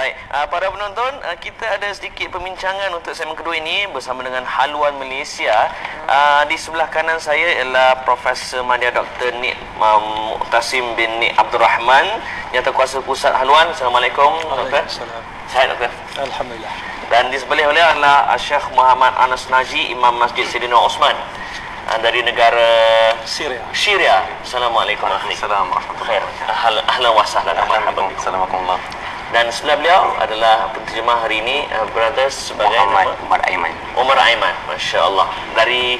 Baik, para penonton, kita ada sedikit perbincangan untuk segmen kedua ini bersama dengan Haluan Malaysia. Di sebelah kanan saya ialah Profesor Madya Dr. Nik Muqtasim bin Nik Abdul Rahman, Jawatankuasa Pusat Haluan. Assalamualaikum, Doktor. Sihat, Doktor? Alhamdulillah. Dan di sebelah beliau adalah Syekh Muhammad Anas Naji, Imam Masjid Sayyidina Osman dari negara Syria. Assalamualaikum warahmatullahi wabarakatuh. Ahlan wa sahlan. Assalamualaikum. Dan sebelah beliau adalah penterjemah hari ini brother sebagai Umar Aiman. Umar Aiman, Masya Allah, dari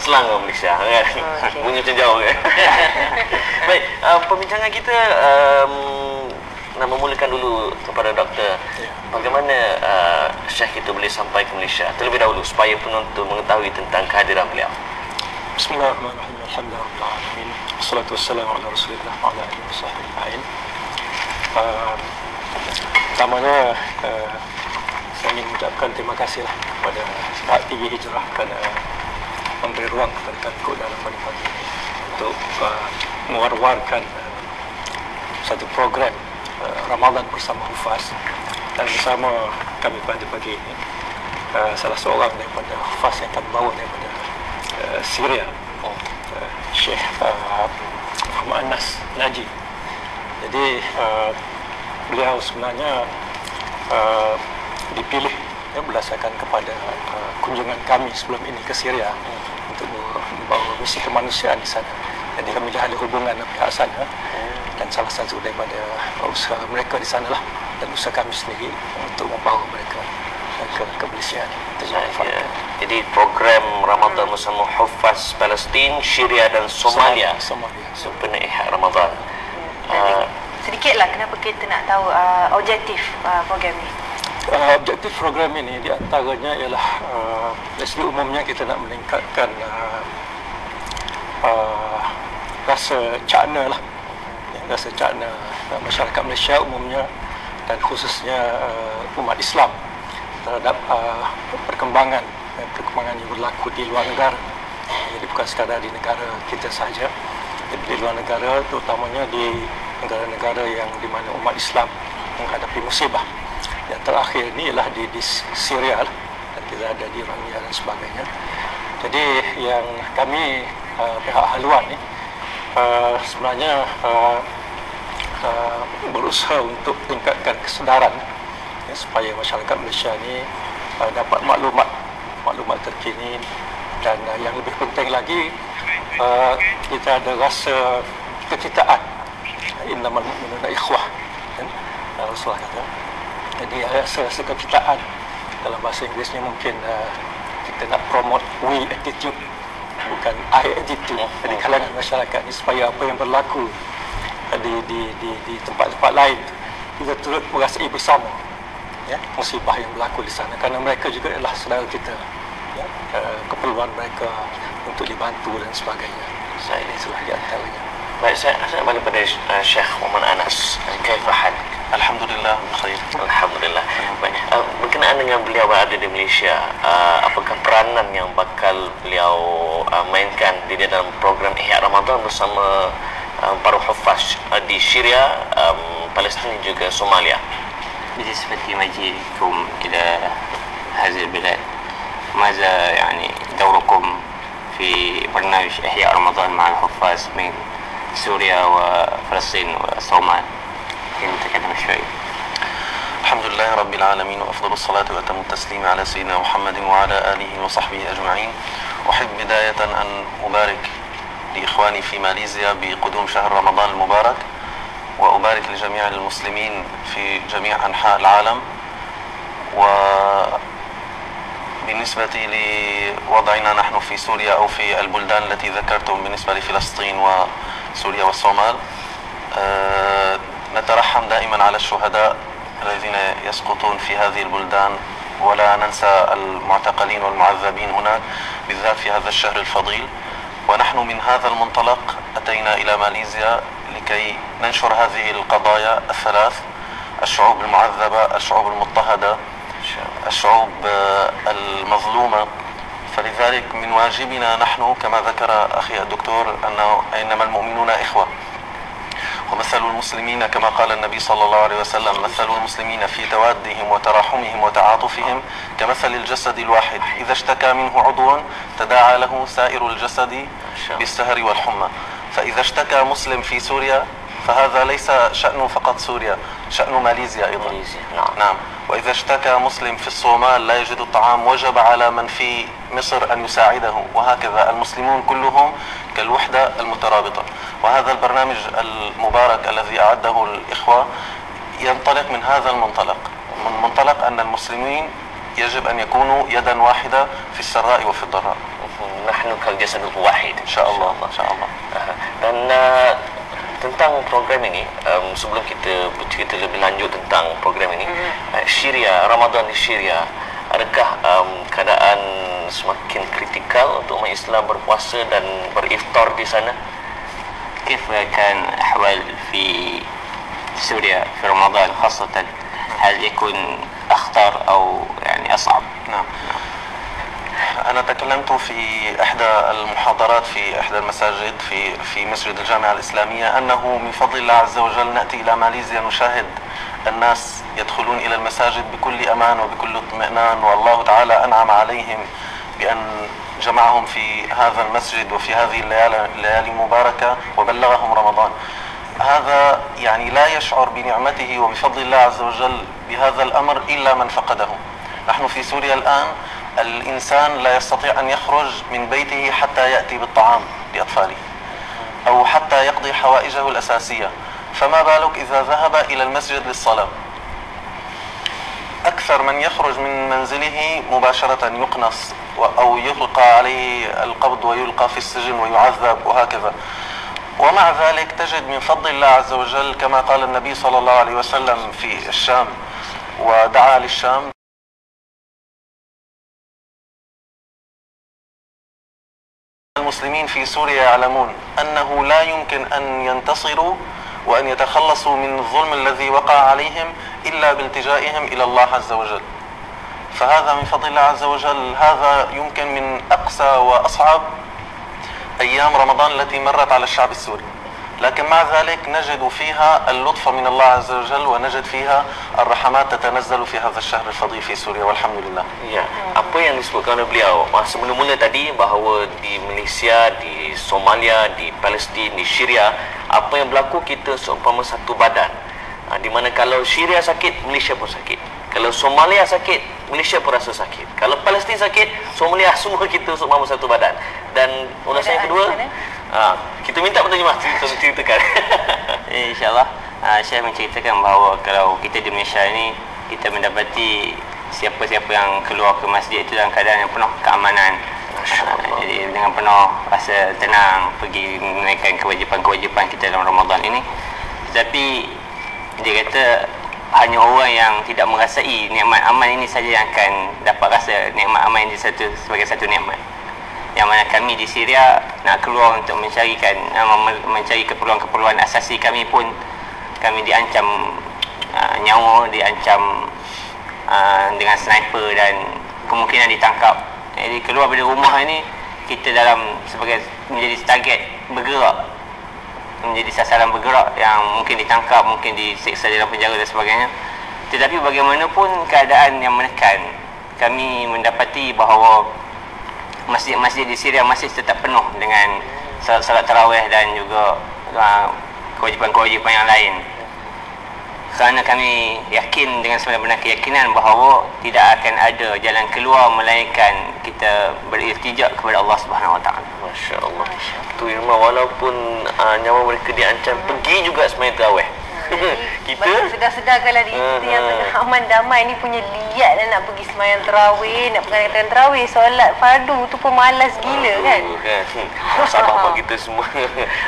Selangor Malaysia kan? Okay. Bunyi macam jauh kan? Baik, perbincangan kita nak memulakan dulu kepada doktor. Bagaimana Syekh itu boleh sampai ke Malaysia terlebih dahulu supaya penonton mengetahui tentang kehadiran beliau. Bismillahirrahmanirrahim. Alhamdulillahirabbil wassalatu wassalamu ala Rasulillah wa ala alihi wasahbihi ajma'in. Pertamanya saya ingin mengucapkan terima kasihlah kepada Pihak TV Hijrah kerana memberi ruang kepada kami dalam pagi ini untuk mewar-warkan satu program Ramadan bersama Hufaz. Dan bersama kami pada pagi ini salah seorang daripada Hufaz yang kami bawa daripada Syria, Syekh Muhammad Anas Naji. Jadi beliau sebenarnya dipilih berdasarkan kepada kunjungan kami sebelum ini ke Syria untuk membawa misi kemanusiaan di sana. Jadi kami dah ada hubungan dengan pihak sana dan salah satu daripada usaha mereka di sana lah, dan usaha kami sendiri untuk membawa mereka ke Malaysia. Jadi program Ramadan bersama Hufaz Palestin, Syria dan Somalia. Sempena Ihya Ramadan. Sedikitlah kenapa kita nak tahu objektif program ini. Objektif program ini di antaranya ialah dari segi umumnya kita nak meningkatkan rasa cakna lah, rasa cakna masyarakat Malaysia umumnya dan khususnya umat Islam terhadap perkembangan yang berlaku di luar negara. Jadi bukan sekadar di negara kita sahaja, tapi di luar negara, terutamanya di negara-negara yang di mana umat Islam menghadapi musibah. Yang terakhir ini ialah di Syria lah, dan kita ada di Raqqa dan sebagainya. Jadi yang kami pihak haluan ni sebenarnya berusaha untuk tingkatkan kesedaran supaya masyarakat Malaysia ni dapat maklumat terkini, dan yang lebih penting lagi kita ada rasa kecintaan. Innamal mu'minuna ikhwah, Rasulullah kata. Jadi rasa kecintaan, dalam bahasa Inggerisnya mungkin kita nak promote we attitude, bukan I attitude di kalangan masyarakat ni, supaya apa yang berlaku di tempat-tempat lain kita turut merasai bersama musibah yang berlaku di sana, kerana mereka juga adalah saudara kita, keperluan mereka untuk dibantu dan sebagainya. Saya ini salah di antaranya. Baik, saya balik pada Syekh Muhammad Anas. Kaifahal? Alhamdulillah khair. Alhamdulillah. Baik, berkenaan dengan beliau berada di Malaysia, apakah peranan yang bakal beliau mainkan di dalam program Ihya Ramadan bersama para hufaz di Syria, Palestin dan juga Somalia? بالنسبة لمجيئكم إلى هذه البلاد، ماذا يعني دوركم في برنامج إحياء رمضان مع الحفاظ من سوريا وفلسطين والصومال؟ نتكلم شوي. الحمد لله رب العالمين، وأفضل الصلاة وأتم التسليم على سيدنا محمد وعلى آله وصحبه أجمعين. أحب بداية أن أبارك لإخواني في ماليزيا بقدوم شهر رمضان المبارك، وأبارك لجميع المسلمين في جميع أنحاء العالم. وبالنسبة لوضعنا نحن في سوريا أو في البلدان التي ذكرتم بالنسبة لفلسطين وسوريا والصومال، نترحم دائما على الشهداء الذين يسقطون في هذه البلدان، ولا ننسى المعتقلين والمعذبين هناك بالذات في هذا الشهر الفضيل. ونحن من هذا المنطلق أتينا إلى ماليزيا لكي ننشر هذه القضايا الثلاث: الشعوب المعذبة، الشعوب المضطهدة، الشعوب المظلومة. فلذلك من واجبنا نحن كما ذكر أخي الدكتور أنه إنما المؤمنون إخوة، ومثل المسلمين كما قال النبي صلى الله عليه وسلم مثل المسلمين في توادهم وتراحمهم وتعاطفهم كمثل الجسد الواحد إذا اشتكى منه عضو تداعى له سائر الجسد بالسهر والحمى. فإذا اشتكى مسلم في سوريا فهذا ليس شأنه فقط سوريا، شأن ماليزيا أيضا. نعم. وإذا اشتكى مسلم في الصومال لا يجد الطعام وجب على من في مصر أن يساعده، وهكذا المسلمون كلهم كالوحدة المترابطة. وهذا البرنامج المبارك الذي أعده الإخوة ينطلق من هذا المنطلق، من منطلق أن المسلمين يجب أن يكونوا يدا واحدة في السراء وفي الضراء. نحن كالجسد الواحد. إن شاء الله. إن شاء الله. Dan tentang program ini, sebelum kita bercerita lebih lanjut tentang program ini, Syria, Ramadan di Syria, adakah keadaan semakin kritikal untuk umat Islam berpuasa dan beriftar di sana? كيف كان الأحوال في سوريا في رمضان خاصة؟ هل يكون أخطر أو يعني أصعب؟ نعم. أنا تكلمت في إحدى المحاضرات في إحدى المساجد في مسجد الجامعة الإسلامية أنه من فضل الله عز وجل نأتي إلى ماليزيا نشاهد الناس يدخلون إلى المساجد بكل أمان وبكل اطمئنان، والله تعالى أنعم عليهم بأن جمعهم في هذا المسجد وفي هذه الليالي المباركة وبلغهم رمضان. هذا يعني لا يشعر بنعمته وبفضل الله عز وجل بهذا الأمر إلا من فقده. نحن في سوريا الآن الإنسان لا يستطيع أن يخرج من بيته حتى يأتي بالطعام لأطفاله أو حتى يقضي حوائجه الأساسية، فما بالك إذا ذهب إلى المسجد للصلاة. أكثر من يخرج من منزله مباشرة يقنص أو يلقى عليه القبض ويلقى في السجن ويعذب وهكذا. ومع ذلك تجد من فضل الله عز وجل كما قال النبي صلى الله عليه وسلم في الشام ودعا للشام: المسلمين في سوريا يعلمون أنه لا يمكن أن ينتصروا وأن يتخلصوا من الظلم الذي وقع عليهم إلا بالتجائهم إلى الله عز وجل. فهذا من فضل الله عز وجل. هذا يمكن من أقسى وأصعب أيام رمضان التي مرت على الشعب السوري، لكن مع ذلك نجد فيها اللطف من الله عز وجل ونجد فيها الرحمات تتنزل في هذا الشهر الفضيل في سوريا والحمد لله. Ya, apa yang disebutkan oleh beliau masa mula-mula tadi bahawa di Malaysia, di Somalia, di Palestin, di Syria, apa yang berlaku kita seumpama satu badan. Di mana kalau Syria sakit, Malaysia pun sakit. Kalau Somalia sakit, Malaysia pun rasa sakit. Kalau Palestin sakit, Somalia semua kita seumpama satu badan. Dan ulasan yang kedua, kita minta penterjemah ceritakan. InsyaAllah saya menceritakan bahawa kalau kita di Malaysia ini, kita mendapati siapa-siapa yang keluar ke masjid itu dalam keadaan yang penuh keamanan, jadi dengan penuh rasa tenang pergi menunaikan kewajipan-kewajipan kita dalam Ramadan ini. Tetapi dia kata hanya orang yang tidak merasai nikmat aman ini saja yang akan dapat rasa nikmat aman ini sebagai satu nikmat. Yang mana kami di Syria nak keluar untuk mencari keperluan-keperluan asasi kami pun kami diancam nyawa, diancam dengan sniper dan kemungkinan ditangkap. Jadi keluar dari rumah ini kita menjadi target bergerak, menjadi sasaran bergerak yang mungkin ditangkap, mungkin diseksa dalam penjara dan sebagainya. Tetapi bagaimanapun keadaan yang menekan, kami mendapati bahawa masjid-masjid di Syria masih tetap penuh dengan salat tarawih dan juga kewajipan-kewajipan yang lain. Kerana kami yakin dengan sebenar-benar keyakinan bahawa tidak akan ada jalan keluar melainkan kita beriltijak kepada Allah Subhanahu Wa Taala. Masya-Allah. Tu Irma, walaupun nyawa mereka diancam, pergi juga sembahyang tarawih. Kita sedar-sedar kalau diri kita yang tengah aman damai ni punya liat nak pergi sembahyang tarawih, nak pergi tarawih, solat fardu tu pun malas gila kan. Sabar apa kita semua.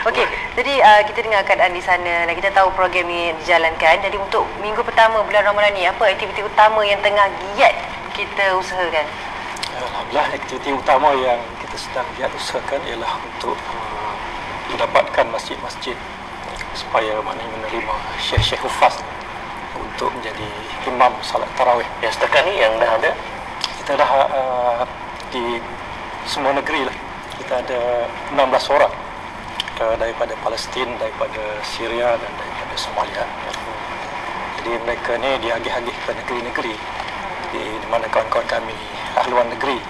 Okey, jadi kita dengar keadaan di sana dan kita tahu program ni dijalankan. Jadi untuk minggu pertama bulan Ramadan ni, apa aktiviti utama yang tengah giat kita usahakan? Alhamdulillah, aktiviti utama yang kita sedang giat usahakan ialah untuk mendapatkan masjid-masjid supaya menerima syekh-syekh hufaz untuk menjadi imam salat tarawih. Yang setakat ni yang dah ada? Kita dah di semua negeri lah. Kita ada 16 orang daripada Palestin, daripada Syria dan daripada Somalia. Jadi mereka ni diagih-agih ke negeri-negeri di mana kawan-kawan kami ahluan negeri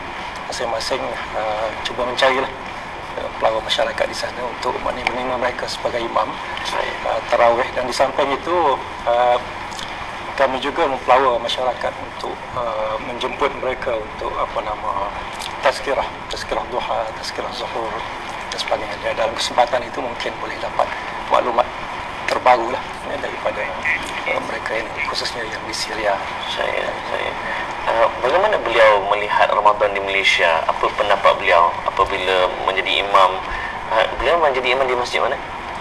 masing-masing cuba mencarilah pelawak masyarakat di sana untuk menerima mereka sebagai imam tarawih, dan di samping itu kami juga mempelawa masyarakat untuk menjemput mereka untuk tazkirah duha, tazkirah zuhur dan sebagainya. Dan dalam kesempatan itu mungkin boleh dapat maklumat terbaru lah daripada mereka ini, khususnya yang di Syria. Bagaimana beliau melihat Ramadan di Malaysia? Apa pendapat beliau apabila menjadi imam? Beliau menjadi imam di masjid mana?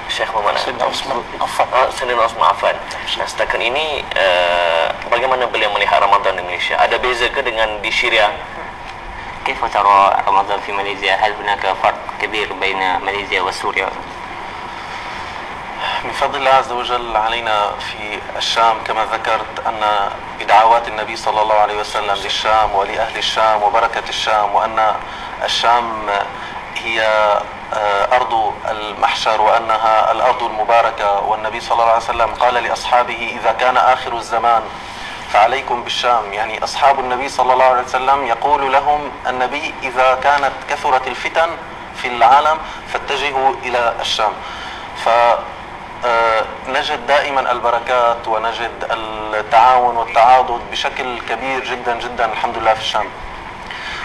Syekh Muhammad Sayyidina Osman Affan. Sayyidina Osman Affan. Setakat ini bagaimana beliau melihat Ramadan di Malaysia? Ada beza ke dengan di Syria? كيف ترى رمضان في ماليزيا؟ هل هناك فرق كبير بين ماليزيا وسوريا؟ من فضل الله عز وجل علينا في الشام كما ذكرت أن بدعوات النبي صلى الله عليه وسلم للشام ولأهل الشام وبركة الشام، وأن الشام هي أرض المحشر وأنها الأرض المباركة، والنبي صلى الله عليه وسلم قال لأصحابه إذا كان آخر الزمان فعليكم بالشام. يعني أصحاب النبي صلى الله عليه وسلم يقول لهم النبي إذا كانت كثرت الفتن في العالم فاتجهوا إلى الشام. نجد دائما البركات ونجد التعاون والتعاضد بشكل كبير جدا جدا الحمد لله في الشام.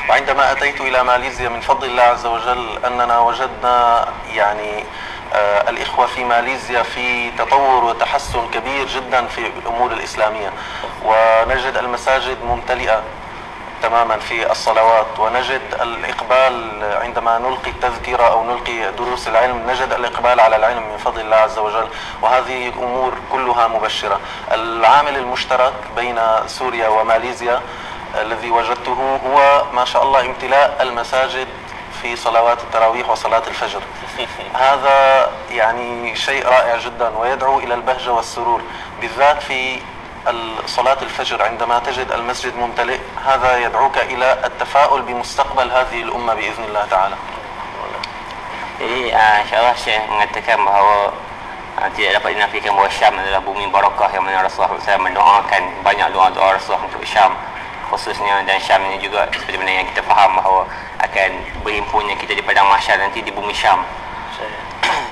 وعندما أتيت إلى ماليزيا من فضل الله عز وجل أننا وجدنا يعني الإخوة في ماليزيا في تطور وتحسن كبير جدا في الأمور الإسلامية، ونجد المساجد ممتلئة تماما في الصلوات، ونجد الإقبال عندما نلقي التذكرة أو نلقي دروس العلم، نجد الإقبال على العلم من فضل الله عز وجل، وهذه الأمور كلها مبشرة. العامل المشترك بين سوريا وماليزيا الذي وجدته هو ما شاء الله امتلاء المساجد في صلوات التراويح وصلاة الفجر. هذا يعني شيء رائع جدا ويدعو إلى البهجة والسرور، بالذات في صلاة الفجر عندما تجد المسجد ممتلئ، هذا يدعوك إلى التفاؤل بمستقبل هذه الأمة بإذن الله تعالى. Jadi insyaAllah Syekh mengatakan bahawa tidak dapat dinafikan bahawa Syam adalah bumi barakah yang mana Rasulullah SAW mendoakan banyak doa-doa Rasulullah untuk Syam khususnya, dan Syam ini juga seperti mana yang kita faham bahawa akan berhimpunnya kita di padang mahsyar nanti di bumi Syam.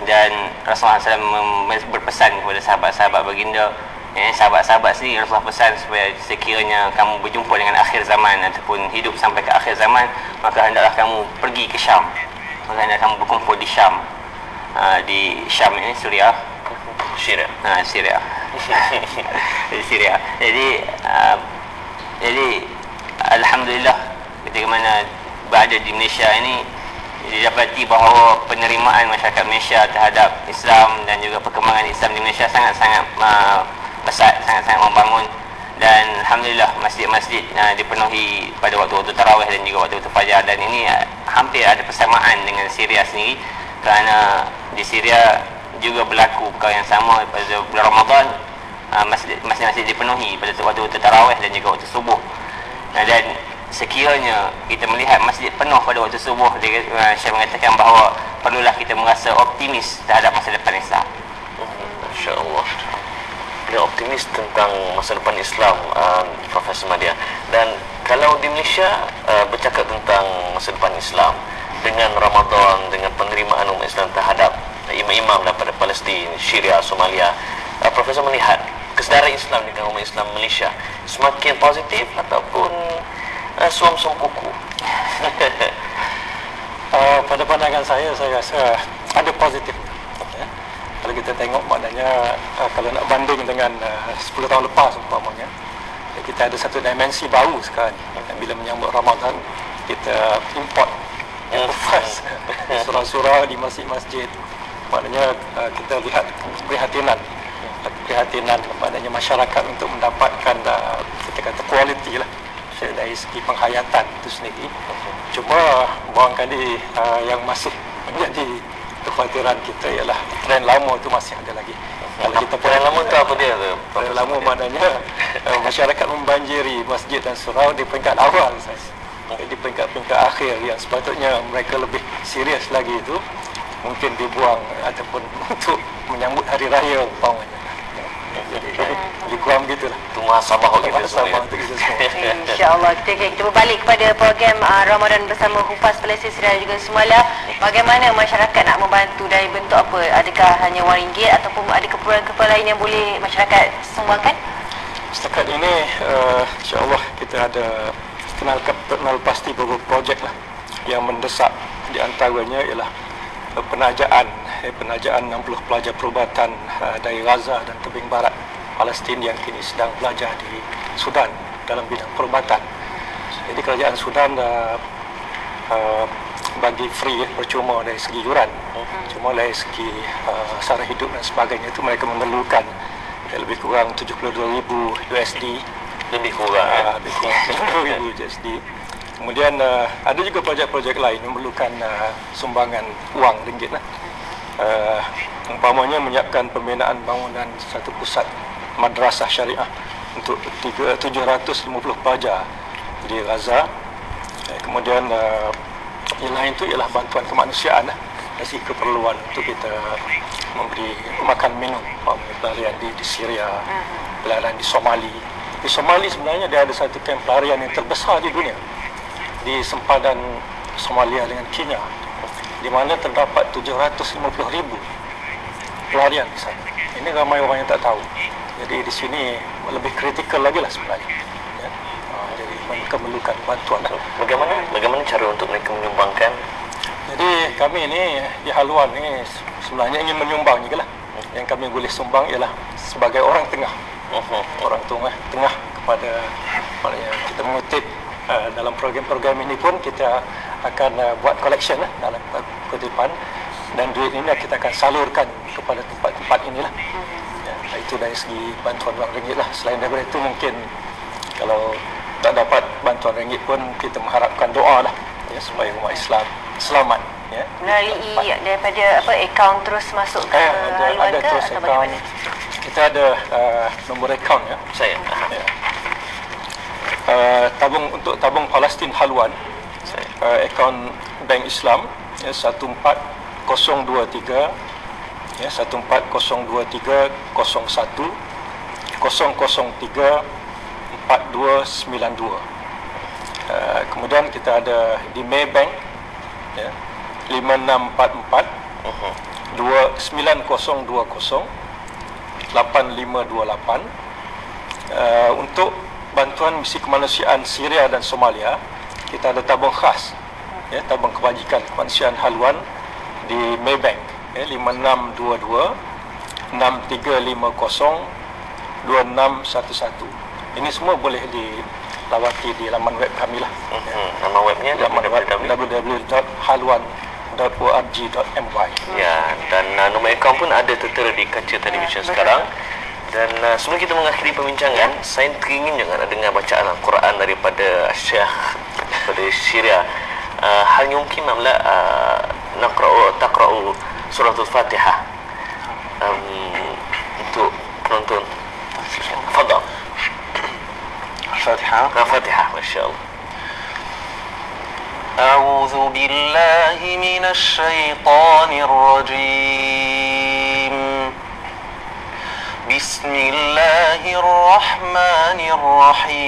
Dan Rasulullah SAW berpesan kepada sahabat-sahabat baginda, sahabat-sahabat sendiri Rasulullah pesan supaya sekiranya kamu berjumpa dengan akhir zaman ataupun hidup sampai ke akhir zaman, maka hendaklah kamu pergi ke Syam, maka hendaklah kamu berkumpul di Syam. Di Syam ini Syria. Di Syria. Jadi alhamdulillah ketika mana berada di Malaysia ini didapati bahawa penerimaan masyarakat Malaysia terhadap Islam dan juga perkembangan Islam di Malaysia sangat-sangat besar, sangat-sangat membangun, dan alhamdulillah masjid-masjid dipenuhi pada waktu-waktu tarawih dan juga waktu-waktu fajar. Dan ini hampir ada persamaan dengan Syria sendiri, kerana di Syria juga berlaku perkara yang sama pada bulan Ramadan. Masjid-masjid dipenuhi pada waktu-waktu tarawih dan juga waktu subuh. Dan sekiranya kita melihat masjid penuh pada waktu subuh, saya mengatakan bahawa perlulah kita merasa optimis terhadap masa depan Islam. Insya-Allah. Dia optimis tentang masa depan Islam, Profesor Madya. Dan kalau di Malaysia bercakap tentang masa depan Islam dengan Ramadan, dengan penerimaan umat Islam terhadap imam-imam daripada Palestin, Syria, Somalia, Profesor melihat kesedaran Islam dengan umat Islam Malaysia semakin positif ataupun suam-suam kuku? Pada pandangan saya rasa ada positif. Kalau kita tengok maknanya kalau nak banding dengan 10 tahun lepas umpamanya, kita ada satu dimensi baru sekarang. Bila menyambut Ramadan, kita import surah-surah di masjid-masjid. Maknanya kita lihat prihatinan maknanya masyarakat untuk mendapatkan kita kata kualiti lah dari segi penghayatan itu sendiri. Cuma barangkali yang masih menjadi kekhawatiran kita ialah trend lama itu masih ada lagi. Kalau kita Trend lama tu apa dia tu? trend lama maknanya masyarakat membanjiri masjid dan surau di peringkat awal saja. Di peringkat-peringkat akhir yang sepatutnya mereka lebih serius lagi itu, mungkin dibuang ataupun untuk menyambut hari raya umpamanya. Jadi lebih kurang gitulah. Itu muhasabah kita Sama semua. untuk kita semua. InsyaAllah. Kita berbalik kepada program Ramadan bersama Hufaz Palestin dan juga Semala. Bagaimana masyarakat nak membantu dari bentuk apa? Adakah hanya RM1 ataupun ada keperluan-keperluan lain yang boleh masyarakat sumbangkan? Setakat ini insya-Allah kita ada kenal pasti beberapa projek lah yang mendesak. Di antaranya ialah penajaan 60 pelajar perubatan dari Gaza dan tebing barat Palestin yang kini sedang belajar di Sudan dalam bidang perubatan. Jadi kerajaan Sudan bagi free percuma dari segi yuran, cuma dari segi sara hidup dan sebagainya itu mereka memerlukan lebih kurang 72,000 USD, Lebih kurang. lebih kurang 72,000 USD. Kemudian ada juga projek-projek lain yang memerlukan sumbangan wang ringgit lah. Umpamanya menyiapkan pembinaan bangunan satu pusat madrasah syariah untuk 750 pelajar di Gaza. Kemudian yang lain itu ialah bantuan kemanusiaan lah. Dari keperluan untuk kita memberi makan minum pelarian di Syria, pelarian di Somali. Di Somali sebenarnya dia ada satu kamp pelarian yang terbesar di dunia di sempadan Somalia dengan Kenya, di mana terdapat 750,000 pelarian di sana. Ini ramai orang yang tak tahu. Jadi di sini lebih kritikal lagi lah sebenarnya. Ya. Jadi mereka memerlukan bantuan. Bagaimana cara untuk mereka menyumbangkan? Jadi kami ni di haluan ni sebenarnya ingin menyumbang juga lah. Yang kami boleh sumbang ialah sebagai orang tengah. Orang tengah kepada yang kita mengutip dalam program-program ini pun kita akan buat collection lah dalam kutipan, dan duit ini kita akan salurkan kepada tempat-tempat inilah. Ya, itu dari segi bantuan wang ringgit lah. Selain daripada itu mungkin kalau tak dapat bantuan ringgit pun kita mengharapkan doa lah ya, supaya umat Islam selamat. Ya. Melalui daripada akaun terus masuk ke haluan ada ke terus atau akaun. bagaimana? Kita ada nombor akaun ya. Saya. Ya. Tabung Palestin haluan, akaun Bank Islam ya, 14023 ya, 14023 01 003 4292. Kemudian kita ada di Maybank ya, 5644 9020 8528. Untuk bantuan misi kemanusiaan Syria dan Somalia, kita ada tabung khas ya, tabung kebajikan kemanusiaan haluan di Maybank ya, 5622 6350 2611. Ini semua boleh dilawati di laman web kami lah. Nama webnya www.haluan.org.my. Ya, dan nombor akaun pun ada tertera di kaca televisyen sekarang. Dan sebelum kita mengakhiri perbincangan, saya teringin juga nak dengar bacaan Al-Quran daripada Syekh daripada Syria. Hal mungkin namlah taqra'u surah Al-Fatihah untuk penonton. Tafadhal. الفاتحة. Al-Fatihah, masya-Allah. أعوذ بالله من الشيطان الرجيم. بسم الله الرحمن الرحيم.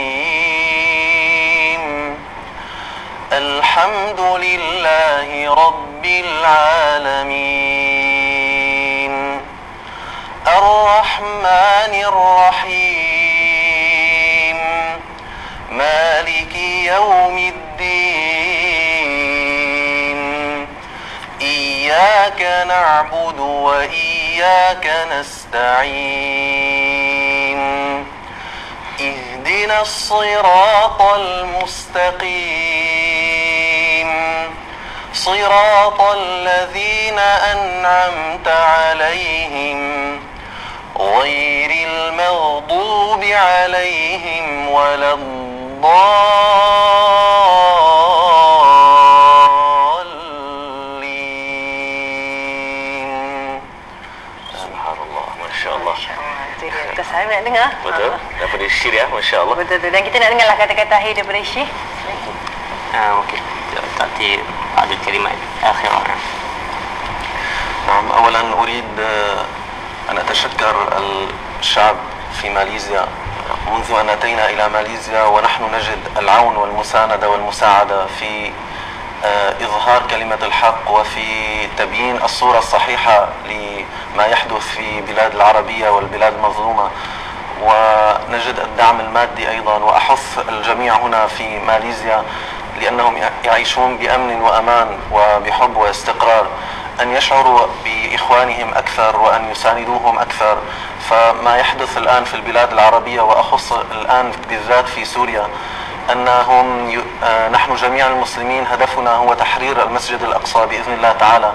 الحمد لله رب العالمين. الرحمن الرحيم. مالك يوم الدين. إياك نعبد وإياك نستعين. اهدنا الصراط المستقيم. صراط الذين أنعمت عليهم غير المغضوب عليهم ولا الضالين. Subhanallah, masya-Allah. Itu dia. Terus nak dengar. Betul. Daripada Syria, masya-Allah. Betul. Dan kita nak dengarlah kata-kata akhir daripada Syekh. Okey. Tadi ada kalimat akhir. نعم، أولا أريد أن أتشكر الشعب في ماليزيا. منذ أن أتينا إلى ماليزيا ونحن نجد العون والمساندة والمساعدة في إظهار كلمة الحق وفي تبيين الصورة الصحيحة لما يحدث في بلاد العربية والبلاد المظلومة، ونجد الدعم المادي أيضا. وأحث الجميع هنا في ماليزيا لأنهم يعيشون بأمن وأمان وبحب واستقرار أن يشعروا بإخوانهم أكثر وأن يساندوهم أكثر. فما يحدث الآن في البلاد العربية وأخص الآن بالذات في سوريا أنهم نحن جميع المسلمين هدفنا هو تحرير المسجد الأقصى بإذن الله تعالى،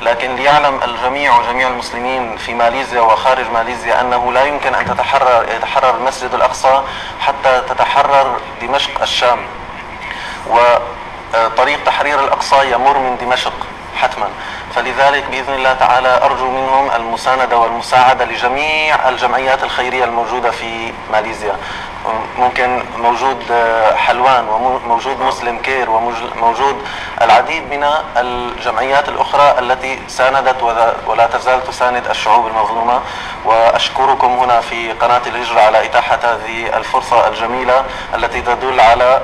لكن ليعلم الجميع وجميع المسلمين في ماليزيا وخارج ماليزيا أنه لا يمكن أن يتحرر المسجد الأقصى حتى تتحرر دمشق الشام، وطريق تحرير الأقصى يمر من دمشق حتما. فلذلك بإذن الله تعالى أرجو منهم المساندة والمساعدة لجميع الجمعيات الخيرية الموجودة في ماليزيا. ممكن موجود حلوان وموجود مسلم كير وموجود العديد من الجمعيات الأخرى التي ساندت ولا تزال تساند الشعوب المظلومة. وأشكركم هنا في قناة الهجرة على إتاحة هذه الفرصة الجميلة التي تدل على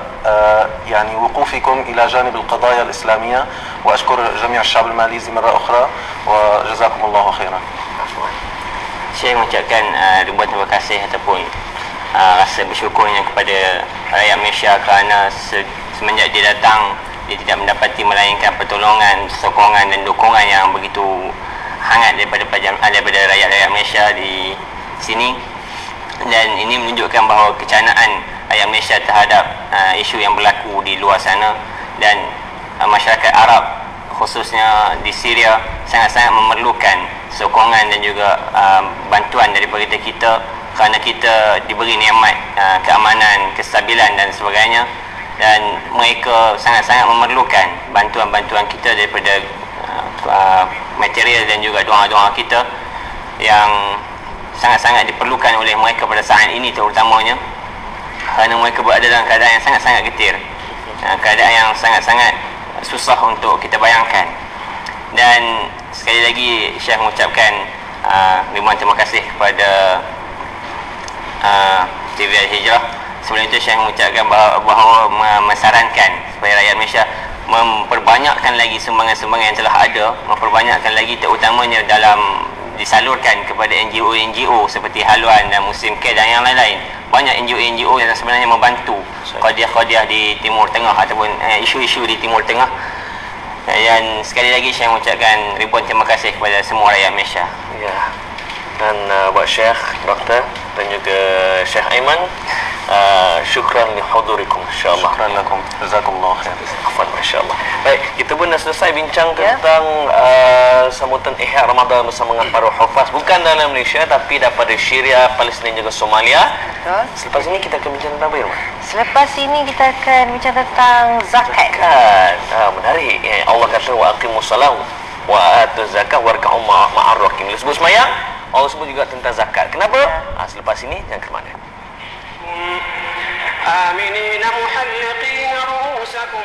يعني وقوفكم إلى جانب القضايا الإسلامية. وأشكر جميع الشعب الماليزي مرة أخرى وجزاكم الله خيرا. Saya mengucapkan ribuan terima kasih ataupun rasa bersyukurnya kepada rakyat Malaysia kerana semenjak dia datang, dia tidak mendapati melainkan pertolongan, sokongan dan dukungan yang begitu hangat daripada rakyat-rakyat Malaysia di sini. Dan ini menunjukkan bahawa kecanaan rakyat Malaysia terhadap isu yang berlaku di luar sana, dan masyarakat Arab khususnya di Syria sangat-sangat memerlukan sokongan dan juga bantuan daripada kita kerana kita diberi nikmat keamanan, kestabilan dan sebagainya, dan mereka sangat-sangat memerlukan bantuan-bantuan kita daripada material dan juga doa-doa kita yang sangat-sangat diperlukan oleh mereka pada saat ini terutamanya, kerana mereka berada dalam keadaan yang sangat-sangat getir, keadaan yang sangat-sangat susah untuk kita bayangkan. Dan sekali lagi Syekh mengucapkan ribuan terima kasih kepada TV Al-Hijrah. Sebelum itu Syekh mengucapkan bahawa mensarankan supaya rakyat Malaysia memperbanyakkan lagi sumbangan-sumbangan yang telah ada, memperbanyakkan lagi terutamanya dalam disalurkan kepada NGO-NGO seperti Haluan dan Muslim Care dan yang lain-lain. Banyak NGO-NGO yang sebenarnya membantu qadiyah-qadiyah di Timur Tengah ataupun isu-isu di Timur Tengah. Dan sekali lagi saya mengucapkan ribuan terima kasih kepada semua rakyat Malaysia. Ya. Dan buat Syekh, Doktor dan juga Syekh Aiman, syukran li hudurikum insyaallah. Syukran lakum. Jazakumullah khair. Afwan insyaallah. Baik, kita pun dah selesai bincang tentang sambutan Ihya Ramadan bersama dengan para hufaz, bukan dalam Malaysia tapi daripada Syria, Palestin juga Somalia. Betul. Selepas ini kita akan bincang tentang apa, Irma? Selepas ini kita akan bincang tentang zakat. Menarik. Allah kata wa aqimus salat wa atuz zakat warka'u ma'ar rakim. Sebut semayang, Allah sebut juga tentang zakat. Kenapa? Selepas ini jangan ke mana. آمنين محلقين رؤوسكم